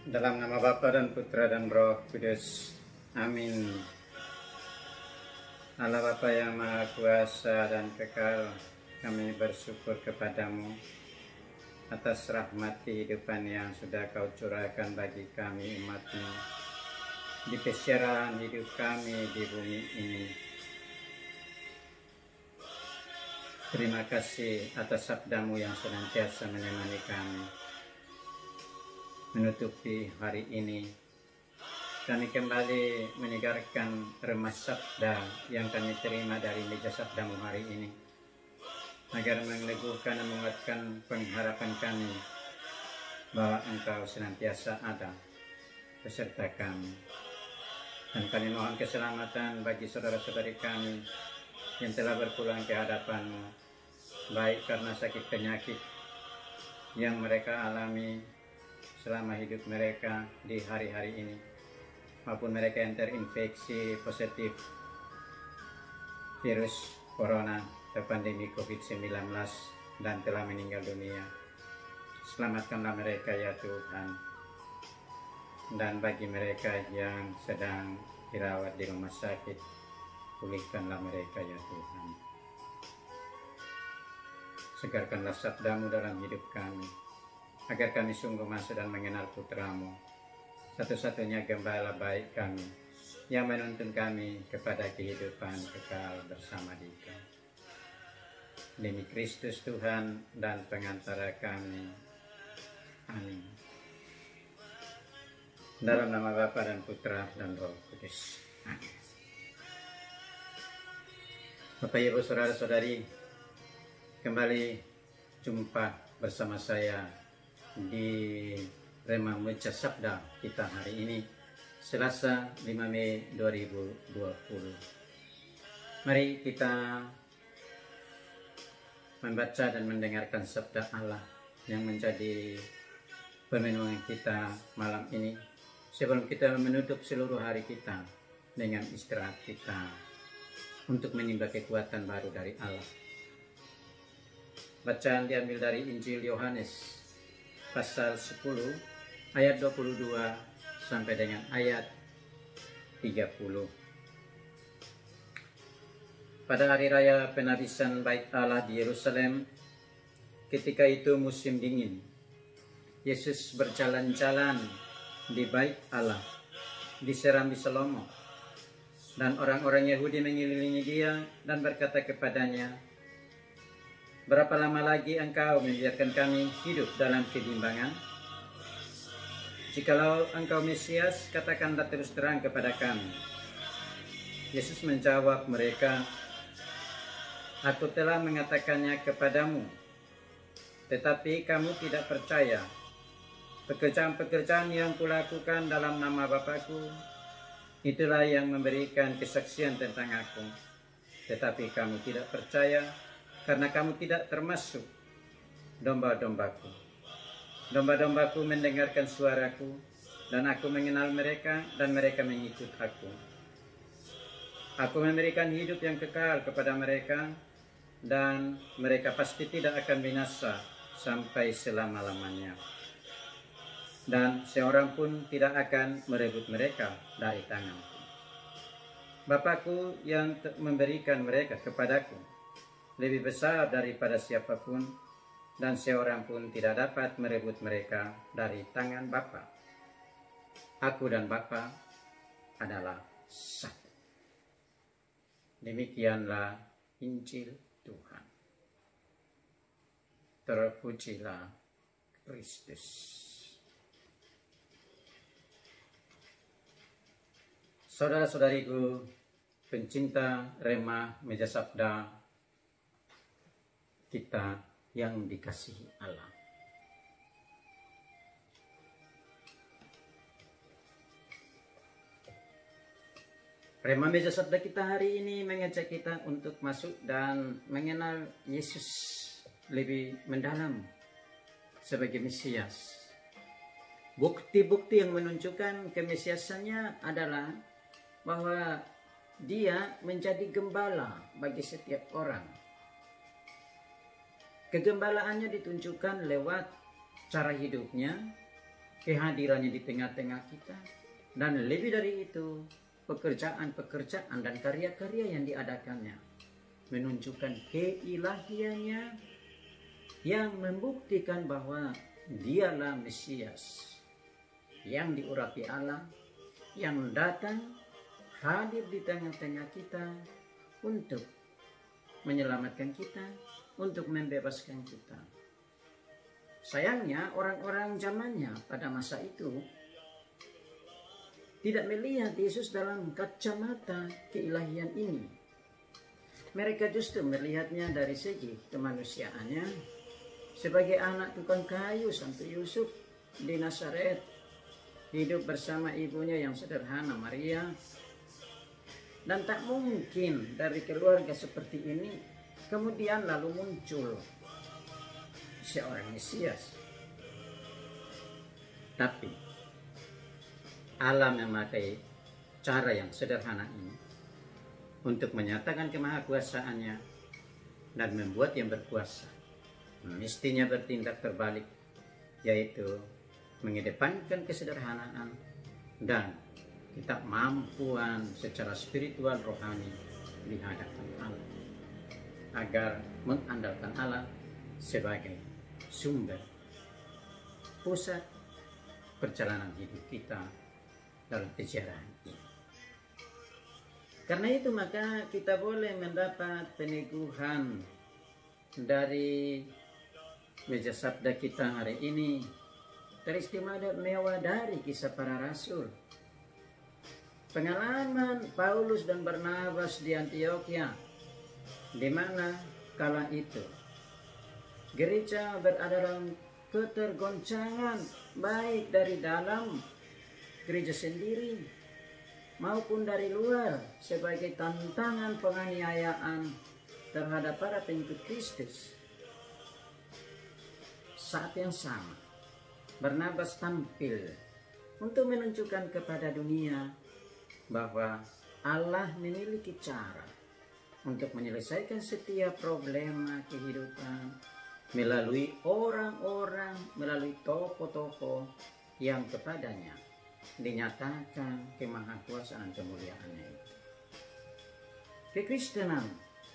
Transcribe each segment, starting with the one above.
Dalam nama Bapa dan Putra dan Roh Kudus. Amin. Allah Bapa yang Maha Kuasa dan Kekal, kami bersyukur kepadamu atas rahmat kehidupan yang sudah Kau curahkan bagi kami umat-Mu di perjalanan hidup kami di bumi ini. Terima kasih atas sabda-Mu yang senantiasa menemani kami. Menutupi hari ini, kami kembali menyegarkan remah sabda yang kami terima dari meja sabda-Mu hari ini, agar meneguhkan dan menguatkan pengharapan kami bahwa Engkau senantiasa ada beserta kami. Dan kami mohon keselamatan bagi saudara-saudari kami yang telah berpulang ke hadapan-Mu, baik karena sakit penyakit yang mereka alami selama hidup mereka di hari-hari ini, maupun mereka yang terinfeksi positif virus corona atau pandemi COVID-19 dan telah meninggal dunia. Selamatkanlah mereka ya Tuhan. Dan bagi mereka yang sedang dirawat di rumah sakit, pulihkanlah mereka ya Tuhan. Segarkanlah sabda-Mu dalam hidup kami, agar kami sungguh masuk dan mengenal Putra-Mu, satu-satunya gembala baik kami, yang menuntun kami kepada kehidupan kekal bersama Dia. Demi Kristus Tuhan dan pengantara kami. Amin. Dalam nama Bapa dan Putra dan Roh Kudus. Amin. Bapak Ibu saudara-saudari, kembali jumpa bersama saya di Remah Meja Sabda kita hari ini, Selasa 5 Mei 2020. Mari kita membaca dan mendengarkan sabda Allah yang menjadi perenungan kita malam ini, sebelum kita menutup seluruh hari kita dengan istirahat kita untuk menimba kekuatan baru dari Allah. Bacaan diambil dari Injil Yohanes pasal 10 ayat 22 sampai dengan ayat 30. Pada hari raya penabisan Bait Allah di Yerusalem, ketika itu musim dingin, Yesus berjalan-jalan di Bait Allah di Serambi Salomo, dan orang-orang Yahudi mengelilingi Dia dan berkata kepadanya, "Berapa lama lagi Engkau membiarkan kami hidup dalam kebimbangan? Jikalau Engkau Mesias, katakanlah terus terang kepada kami." Yesus menjawab mereka, "Aku telah mengatakannya kepadamu, tetapi kamu tidak percaya. Pekerjaan-pekerjaan yang kulakukan dalam nama Bapakku, itulah yang memberikan kesaksian tentang Aku. Tetapi kamu tidak percaya, karena kamu tidak termasuk domba-dombaku. Domba-dombaku mendengarkan suaraku, dan Aku mengenal mereka, dan mereka mengikut Aku. Aku memberikan hidup yang kekal kepada mereka, dan mereka pasti tidak akan binasa sampai selama-lamanya. Dan seorang pun tidak akan merebut mereka dari tanganku. Bapakku yang memberikan mereka kepadaku lebih besar daripada siapapun, dan seorang pun tidak dapat merebut mereka dari tangan Bapa. Aku dan Bapa adalah satu." Demikianlah Injil Tuhan. Terpujilah Kristus. Saudara-saudariku pencinta Remah Meja Sabda kita yang dikasihi Allah. Remah Meja Sabda kita hari ini mengajak kita untuk masuk dan mengenal Yesus lebih mendalam sebagai Mesias. Bukti-bukti yang menunjukkan kemesiasannya adalah bahwa Dia menjadi gembala bagi setiap orang. Kegembalaannya ditunjukkan lewat cara hidupnya, kehadirannya di tengah-tengah kita. Dan lebih dari itu, pekerjaan-pekerjaan dan karya-karya yang diadakannya menunjukkan keilahiannya yang membuktikan bahwa dialah Mesias yang diurapi Allah, yang datang hadir di tengah-tengah kita untuk menyelamatkan kita, untuk membebaskan kita. Sayangnya orang-orang zamannya pada masa itu tidak melihat Yesus dalam kacamata keilahian ini. Mereka justru melihatnya dari segi kemanusiaannya sebagai anak tukang kayu Santo Yusuf di Nazaret, hidup bersama ibunya yang sederhana Maria. Dan tak mungkin dari keluarga seperti ini kemudian lalu muncul seorang Mesias. Tapi Allah memakai cara yang sederhana ini untuk menyatakan kemahakuasaannya dan membuat yang berkuasa mestinya bertindak terbalik, yaitu mengedepankan kesederhanaan dan ketidakmampuan secara spiritual rohani di hadapan Allah, agar mengandalkan Allah sebagai sumber pusat perjalanan hidup kita dalam kejaraan ini. Karena itu maka kita boleh mendapat peneguhan dari meja sabda kita hari ini, teristimewa dari kisah para rasul. Pengalaman Paulus dan Barnabas di Antiokhia, di mana kala itu gereja berada dalam ketergoncangan baik dari dalam gereja sendiri maupun dari luar sebagai tantangan penganiayaan terhadap para pengikut Kristus. Saat yang sama, Barnabas tampil untuk menunjukkan kepada dunia bahwa Allah memiliki cara untuk menyelesaikan setiap problema kehidupan melalui orang-orang, melalui tokoh-tokoh yang kepadanya dinyatakan kemahakuasaan kemuliaannya. Kekristenan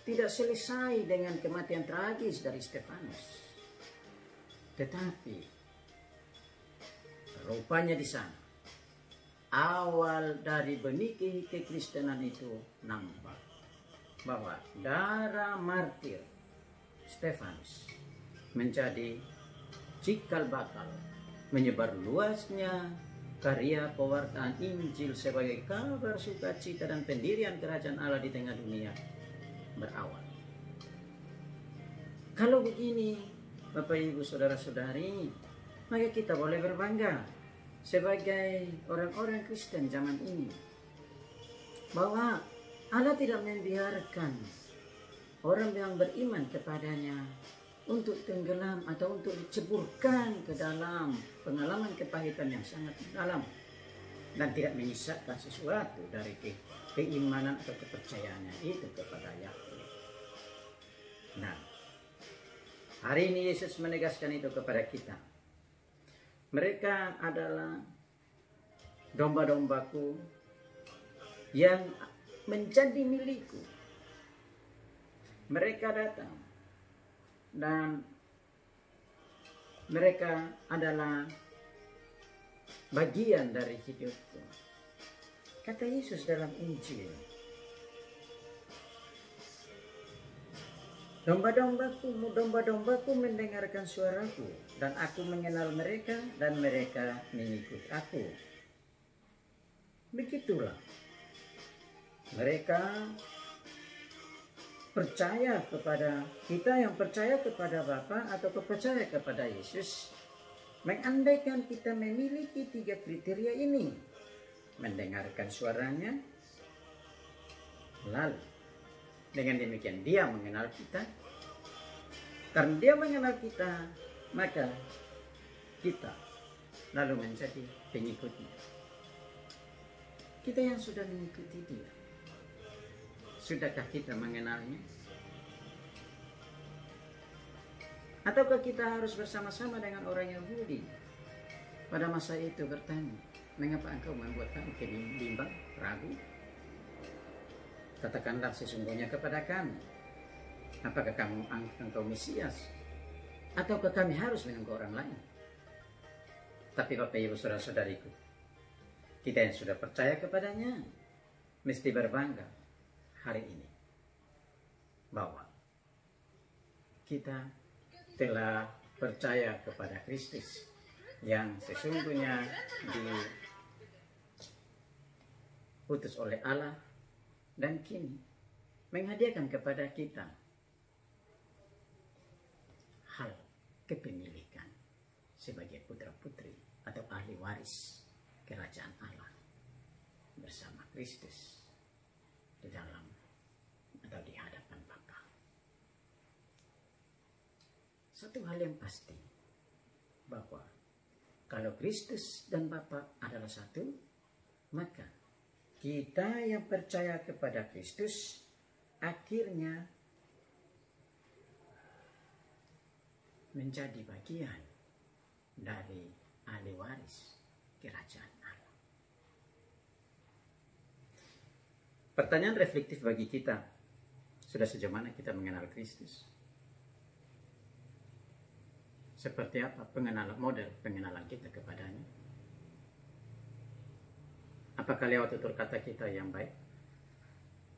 tidak selesai dengan kematian tragis dari Stefanus, tetapi rupanya di sana awal dari benih kekristenan itu nampak bahwa darah martir Stefanus menjadi cikal bakal menyebar luasnya karya pewartaan Injil sebagai kabar sukacita dan pendirian kerajaan Allah di tengah dunia berawal. Kalau begini, Bapak Ibu Saudara-saudari, maka kita boleh berbangga sebagai orang-orang Kristen zaman ini bahwa Allah tidak membiarkan orang yang beriman kepadanya untuk tenggelam atau untuk diceburkan ke dalam pengalaman kepahitan yang sangat dalam dan tidak menyisakan sesuatu dari keimanan atau kepercayaannya itu kepada Yahweh. Nah, hari ini Yesus menegaskan itu kepada kita. Mereka adalah domba-dombaku yang menjadi milikku. Mereka datang dan mereka adalah bagian dari hidupku. Kata Yesus dalam Injil, domba-dombaku mendengarkan suaraku, dan aku mengenal mereka, dan mereka mengikut aku. Begitulah mereka percaya kepada kita yang percaya kepada Bapa atau percaya kepada Yesus, mengandaikan kita memiliki 3 kriteria ini: mendengarkan suaranya, lalu dengan demikian dia mengenal kita. Karena dia mengenal kita, maka kita lalu menjadi pengikutnya. Kita yang sudah mengikuti dia, sudahkah kita mengenalnya? Ataukah kita harus bersama-sama dengan orang Yahudi pada masa itu bertanya, mengapa engkau membuat kami bimbang, ragu? Katakanlah sesungguhnya kepada kami, apakah engkau Mesias? Ataukah kami harus menunggu orang lain? Tapi Bapak Ibu Saudara-saudariku, kita yang sudah percaya kepadanya, mesti berbangga hari ini bahwa kita telah percaya kepada Kristus yang sesungguhnya diutus oleh Allah dan kini menghadiahkan kepada kita hal kepemilikan sebagai putra-putri atau ahli waris kerajaan Allah bersama Kristus di dalam atau di hadapan Bapa. Satu hal yang pasti, bahwa kalau Kristus dan Bapa adalah satu, maka kita yang percaya kepada Kristus akhirnya menjadi bagian dari ahli waris kerajaan Allah. Pertanyaan reflektif bagi kita, sudah sejauh mana kita mengenal Kristus? Seperti apa model pengenalan kita kepadanya? Apakah lewat tutur kata kita yang baik?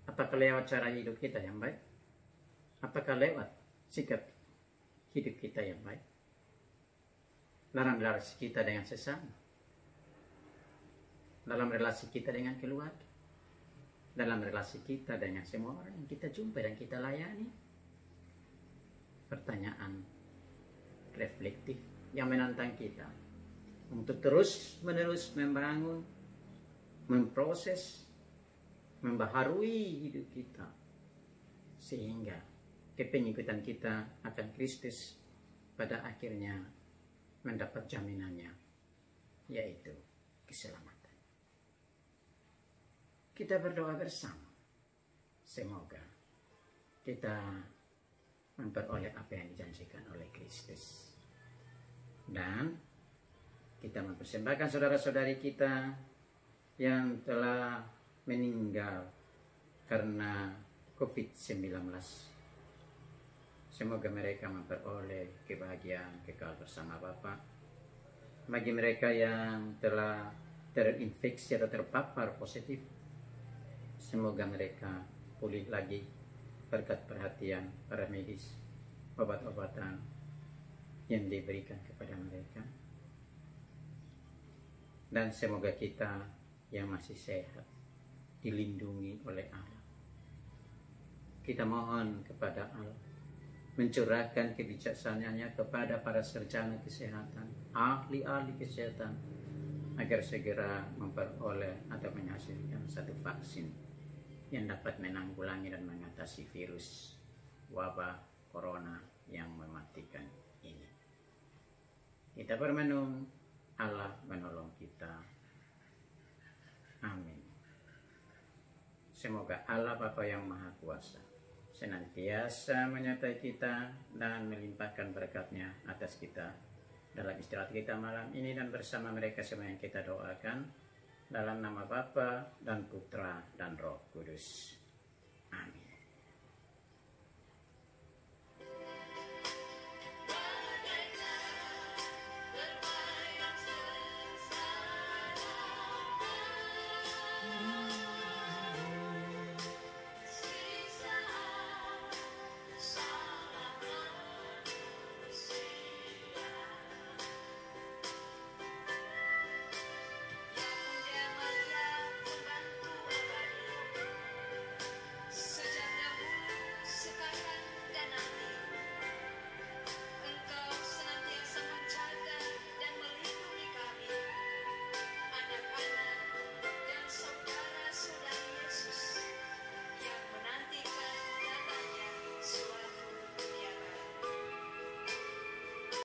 Apakah lewat cara hidup kita yang baik? Apakah lewat sikap hidup kita yang baik? Dalam relasi kita dengan sesama, dalam relasi kita dengan keluarga, dalam relasi kita dengan semua orang yang kita jumpa dan kita layani. Pertanyaan reflektif yang menantang kita untuk terus-menerus membangun, memproses, membaharui hidup kita, sehingga kepengikutan kita akan Kristus pada akhirnya mendapat jaminannya, yaitu keselamatan. Kita berdoa bersama, semoga kita memperoleh apa yang dijanjikan oleh Kristus, dan kita mempersembahkan saudara-saudari kita yang telah meninggal karena COVID-19. Semoga mereka memperoleh kebahagiaan kekal bersama Bapa. Bagi mereka yang telah terinfeksi atau terpapar positif, semoga mereka pulih lagi berkat perhatian para medis, obat-obatan yang diberikan kepada mereka. Dan semoga kita yang masih sehat dilindungi oleh Allah. Kita mohon kepada Allah mencurahkan kebijaksanaannya kepada para sarjana kesehatan, ahli-ahli kesehatan, agar segera memperoleh atau menghasilkan satu vaksin yang dapat menanggulangi dan mengatasi virus wabah corona yang mematikan ini. Kita bermenung, Allah menolong kita. Amin. Semoga Allah Bapa yang Maha Kuasa senantiasa menyertai kita dan melimpahkan berkat-Nya atas kita dalam istirahat kita malam ini dan bersama mereka semua yang kita doakan, dalam nama Bapa dan Putra dan Roh Kudus.